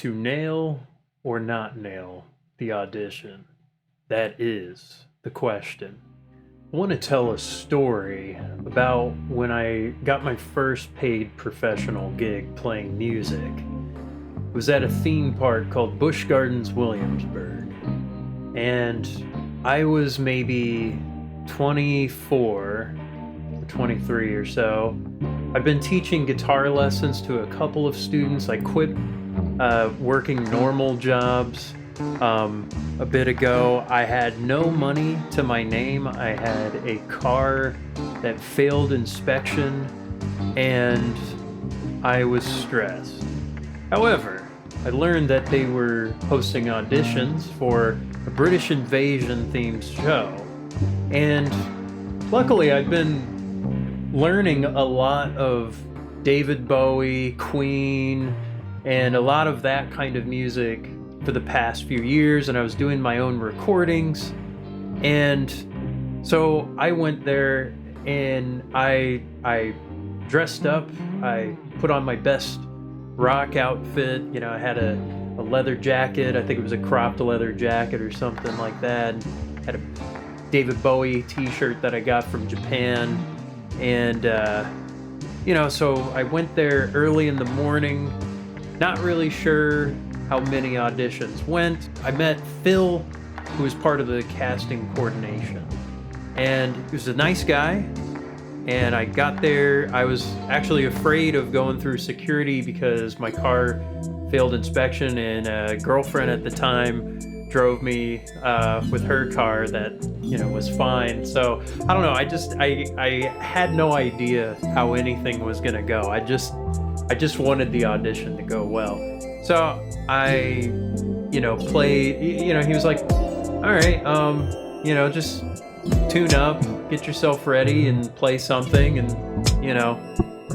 To nail or not nail the audition? That is the question. I want to tell a story about when I got my first paid professional gig playing music. It was at a theme park called Busch Gardens Williamsburg. And I was maybe 24 or 23 or so. I've been teaching guitar lessons to a couple of students. I quit working normal jobs a bit ago. I had no money to my name. I had a car that failed inspection, and I was stressed. However, I learned that they were hosting auditions for a British invasion themed show, and luckily I've been learning a lot of David Bowie, Queen, and a lot of that kind of music for the past few years, and I was doing my own recordings. And so I went there and I dressed up. I put on my best rock outfit. You know, I had a leather jacket. I think it was a cropped leather jacket or something like that. And had a David Bowie t-shirt that I got from Japan. And so I went there early in the morning, not really sure how many auditions went. I met Phil, who was part of the casting coordination, and he was a nice guy. And I got there, I was actually afraid of going through security because my car failed inspection, and a girlfriend at the time drove me with her car that was fine. So I don't know, I had no idea how anything was gonna go. I just wanted the audition to go well. So I played, he was like, all right, just tune up, get yourself ready and play something, and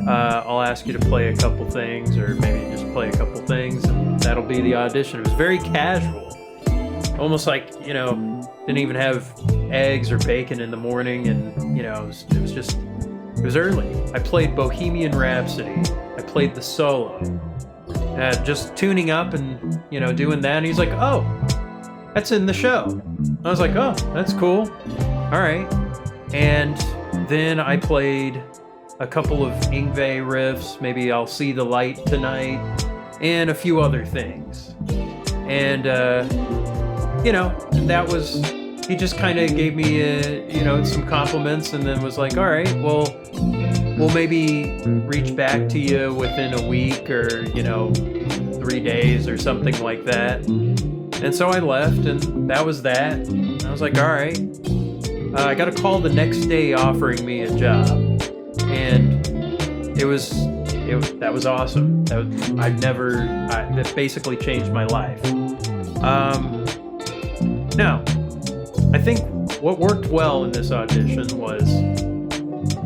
I'll ask you to play a couple things, or maybe just play a couple things, and that'll be the audition. It was very casual, almost like didn't even have eggs or bacon in the morning, and it was early. I played Bohemian Rhapsody. I played the solo, just tuning up and doing that, and he's like, oh, that's in the show. I was like, oh, that's cool, all right. And then I played a couple of Yngwie riffs, maybe I'll See the Light Tonight, and a few other things. And that was, he just kind of gave me some compliments, and then was like, all right, well, we'll maybe reach back to you within a week or 3 days or something like that. And so I left, and that was that. I was like, all right. I got a call the next day offering me a job, and that was awesome. That basically changed my life. Now, I think what worked well in this audition was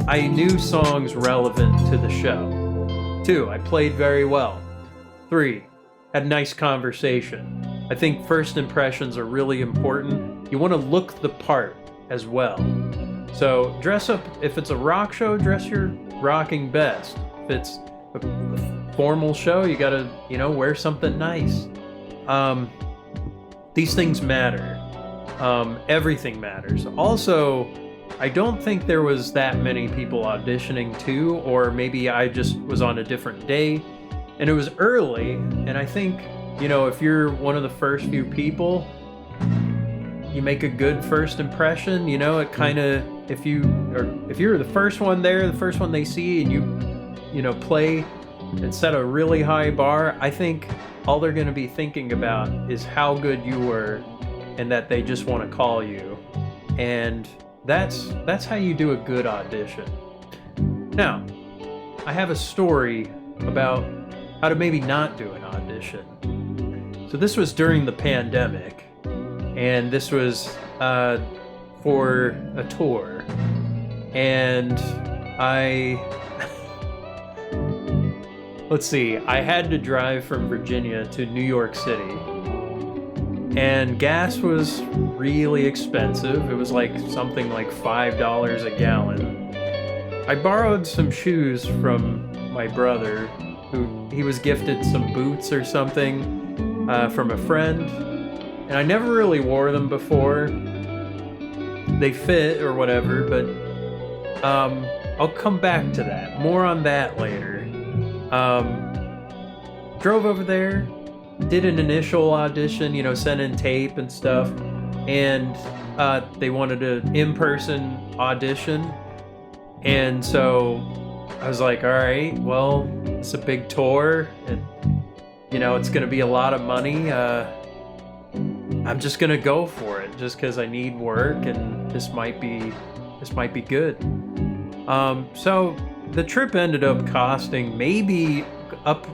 I knew songs relevant to the show. 2, I played very well. 3, had nice conversation. I think first impressions are really important. You want to look the part as well. So dress up. If it's a rock show, dress your rocking best. If it's a formal show, you gotta wear something nice. These things matter. Everything matters. Also, I don't think there was that many people auditioning too, or maybe I just was on a different day, and it was early. And I think if you're one of the first few people, you make a good first impression. It kind of, if you're the first one there, the first one they see, and you play and set a really high bar, I think all they're going to be thinking about is how good you were, and that they just want to call you. And that's how you do a good audition. Now, I have a story about how to maybe not do an audition. So this was during the pandemic, and this was for a tour, and let's see, I had to drive from Virginia to New York City, and gas was really expensive. It was like something like $5 a gallon. I borrowed some shoes from my brother, who he was gifted some boots or something, from a friend, and I never really wore them before. They fit or whatever, but I'll come back to that. More on that later. Drove over there, did an initial audition, you know, sent in tape and stuff, and they wanted an in-person audition, and so I was like, all right, well, it's a big tour, and you know, it's gonna be a lot of money. I'm just gonna go for it, just because I need work, and this might be good. So the trip ended up costing maybe up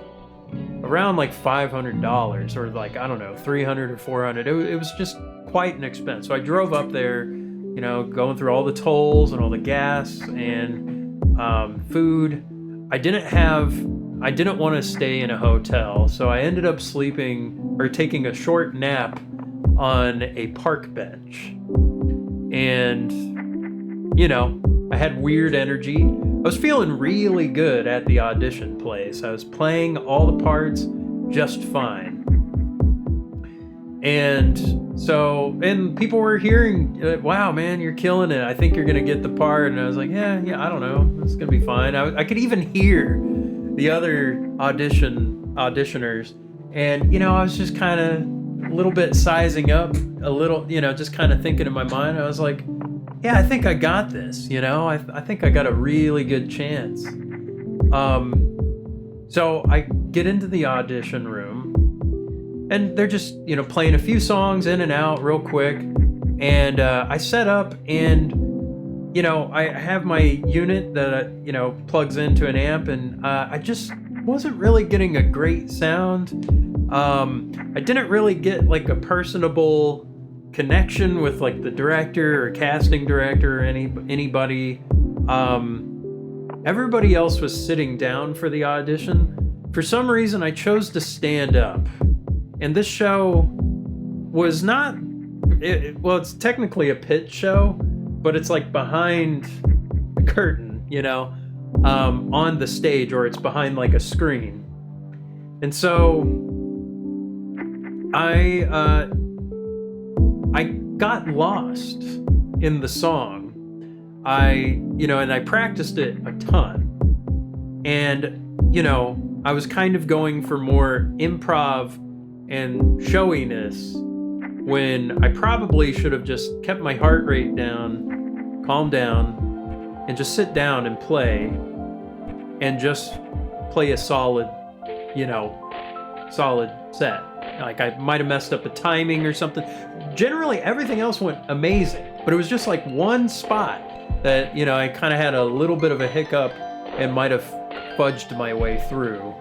around like $500, or like, I don't know, $300 or $400. It was just quite an expense. So I drove up there, you know, going through all the tolls and all the gas and food. I didn't want to stay in a hotel, so I ended up sleeping or taking a short nap on a park bench. And, you know, I had weird energy. I was feeling really good at the audition place. I was playing all the parts just fine. And so, and people were hearing, wow, man, you're killing it. I think you're going to get the part. And I was like, yeah, I don't know. It's going to be fine. I could even hear the other auditioners. And, you know, I was just kind of a little bit sizing up a little, you know, just kind of thinking in my mind. I was like, yeah, I think I got this, you know, I think I got a really good chance. So I get into the audition room, and they're just, you know, playing a few songs in and out real quick. And I set up, and, you know, I have my unit that, you know, plugs into an amp, and I just wasn't really getting a great sound. I didn't really get like a personable connection with like the director or casting director or anybody. Everybody else was sitting down for the audition. For some reason, I chose to stand up, and this show was not well, it's technically a pit show, but it's like behind the curtain, you know, on the stage, or it's behind like a screen. And so I got lost in the song. And I practiced it a ton. And, you know, I was kind of going for more improv and showiness when I probably should have just kept my heart rate down, calm down, and just sit down and play, and just play a solid set. Like, I might have messed up the timing or something. Generally, everything else went amazing, but it was just like one spot that, you know, I kind of had a little bit of a hiccup and might have fudged my way through.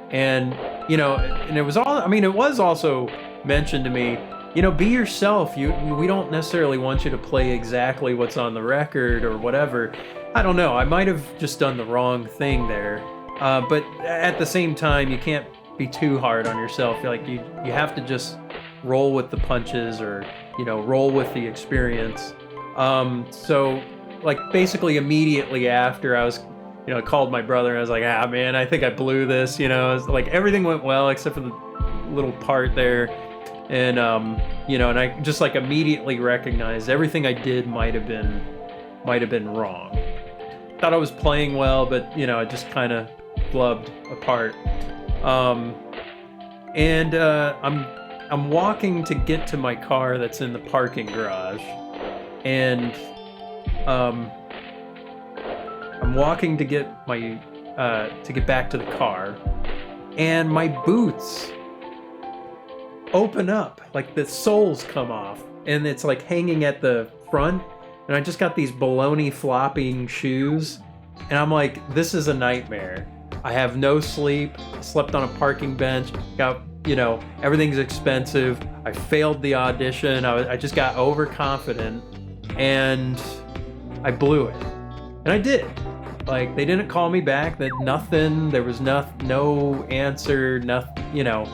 And, you know, and it was also mentioned to me, you know, be yourself. We don't necessarily want you to play exactly what's on the record or whatever. I don't know. I might have just done the wrong thing there. But at the same time, you can't be too hard on yourself. Like, you have to just roll with the punches, or, you know, roll with the experience. So, like, basically immediately after, I was, you know, I called my brother, and I was like, man, I think I blew this, you know. It's like, everything went well except for the little part there. And, you know, and I just, like, immediately recognized everything I did might have been wrong. Thought I was playing well, but, you know, I just kind of flubbed apart. I'm walking to get to my car that's in the parking garage, and I'm walking to get back to the car, and my boots open up, like the soles come off, and it's like hanging at the front, and I just got these baloney flopping shoes, and I'm like, this is a nightmare. I have no sleep, slept on a parking bench, got, you know, everything's expensive. I failed the audition. I just got overconfident, and I blew it. And I did. Like, they didn't call me back. Nothing. There was no answer. Nothing. You know,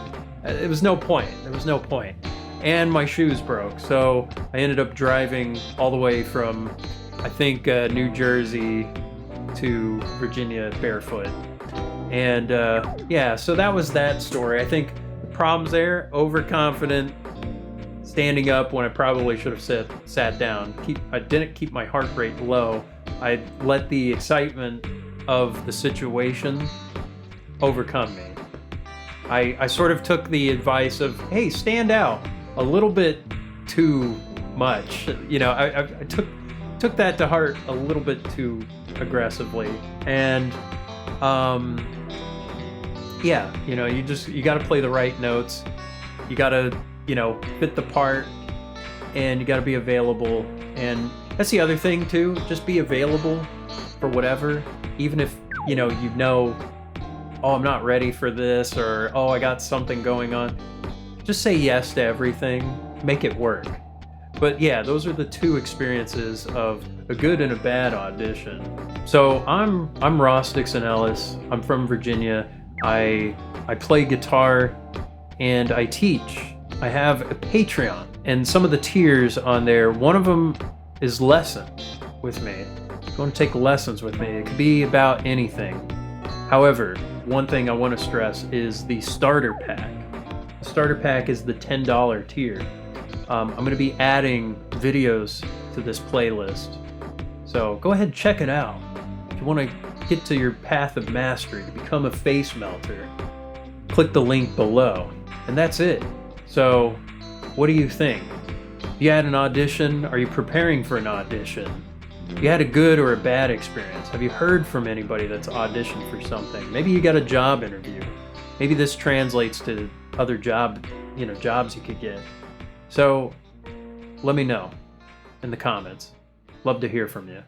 it was no point. There was no point. And my shoes broke, so I ended up driving all the way from, I think, New Jersey to Virginia barefoot. And yeah, so that was that story. I think problems there. Overconfident, standing up when I probably should have sat down. I didn't keep my heart rate low. I let the excitement of the situation overcome me. I sort of took the advice of, hey, stand out a little bit too much. You know, I took that to heart a little bit too aggressively. And yeah, you know, you got to play the right notes. You got to, you know, fit the part, and you got to be available. And that's the other thing too. Just be available for whatever, even if you know, oh, I'm not ready for this, or oh, I got something going on. Just say yes to everything. Make it work. But yeah, those are the two experiences of a good and a bad audition. So I'm Ross Dixon Ellis. I'm from Virginia. I play guitar and I teach. I have a Patreon, and some of the tiers on there, one of them is lessons with me. If you want to take lessons with me, it could be about anything. However, one thing I want to stress is the starter pack. The starter pack is the $10 tier. I'm going to be adding videos to this playlist. So go ahead and check it out. If you want to get to your path of mastery, to become a face melter, click the link below. And that's it. So what do you think? You had an audition? Are you preparing for an audition? You had a good or a bad experience? Have you heard from anybody that's auditioned for something? Maybe you got a job interview. Maybe this translates to other jobs you could get. So let me know in the comments. Love to hear from you.